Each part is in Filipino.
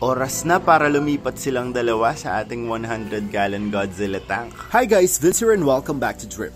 Oras na para lumipat silang dalawa sa ating 100-gallon Godzilla tank. Hi guys, Vince here and welcome back to Drip.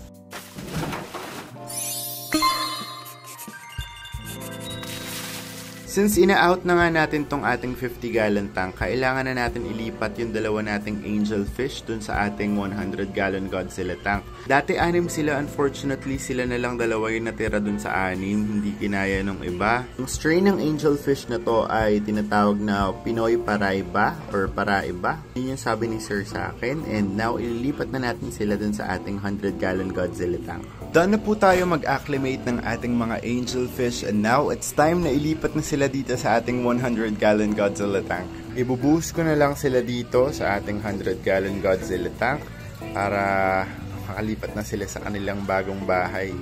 Since ina-out na nga natin tong ating 50-gallon tank, kailangan na natin ilipat yung dalawa nating angelfish dun sa ating 100-gallon Godzilla tank. Dati 6 sila, unfortunately sila na lang dalawa yung natira dun sa 6, hindi kinaya nung iba. Yung strain ng angelfish na to ay tinatawag na Pinoy Paraiba or Paraiba. Yun yung sabi ni Sir sa akin, and now ililipat na natin sila dun sa ating 100-gallon Godzilla tank. Done na po tayo mag-acclimate ng ating mga angelfish and now it's time na ilipat na sila dito sa ating 100-gallon Godzilla tank. Ibubuhos ko na lang sila dito sa ating 100-gallon Godzilla tank para makalipat na sila sa kanilang bagong bahay.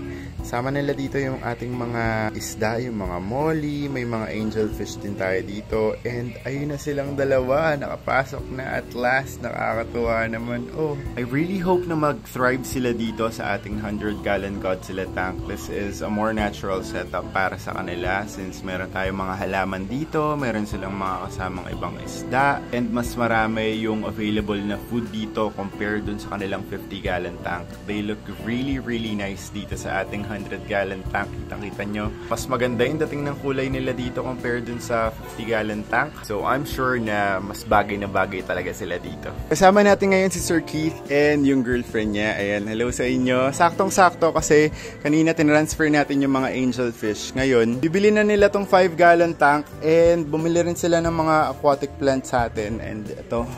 Sama nila dito yung ating mga isda, yung mga molly, may mga angelfish din tayo dito. And ayun na silang dalawa, nakapasok na at last, nakakatuwa naman. Oh, I really hope na mag-thrive sila dito sa ating 100-gallon Godzilla tank. This is a more natural setup para sa kanila since meron tayong mga halaman dito, meron silang mga kasamang ibang isda, and mas marami yung available na food dito compared dun sa kanilang 50-gallon tank. They look really nice dito sa ating 100-gallon tank. Kitang-kita nyo. Mas maganda yung dating ng kulay nila dito compared dun sa 50-gallon tank. So, I'm sure na mas bagay na bagay talaga sila dito. Kasama natin ngayon si Sir Keith and yung girlfriend niya. Ayan, hello sa inyo. Saktong-sakto kasi kanina tinransfer natin yung mga angelfish. Ngayon, bibili na nila tong 5-gallon tank and bumili rin sila ng mga aquatic plants sa atin. And ito,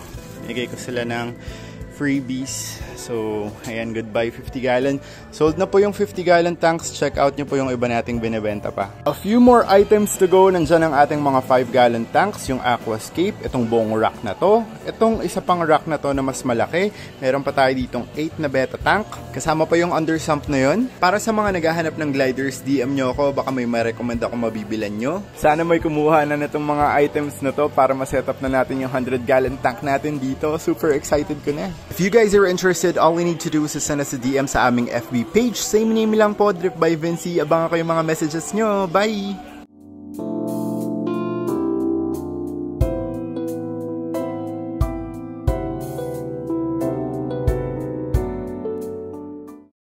binigay ko sila ng freebies. So, ayan, goodbye 50-gallon. Sold na po yung 50-gallon tanks. Check out nyo po yung iba nating binibenta pa. A few more items to go. Nandyan ang ating mga 5-gallon tanks. Yung aquascape, itong buong rack na to. Itong isa pang rack na to na mas malaki. Meron pa tayo ditong 8 na beta tank. Kasama pa yung undersump na yun. Para sa mga naghahanap ng gliders, DM nyo ako. Baka may ma-recommend ako mabibilan nyo. Sana may kumuha na itong mga items na to para ma-setup na natin yung 100-gallon tank natin dito. Super excited ko na. If you guys are interested, all we need to do is send us a DM sa aming FB page. Same name lang po, Drip by Vinci. Abangan ko yung mga messages nyo. Bye!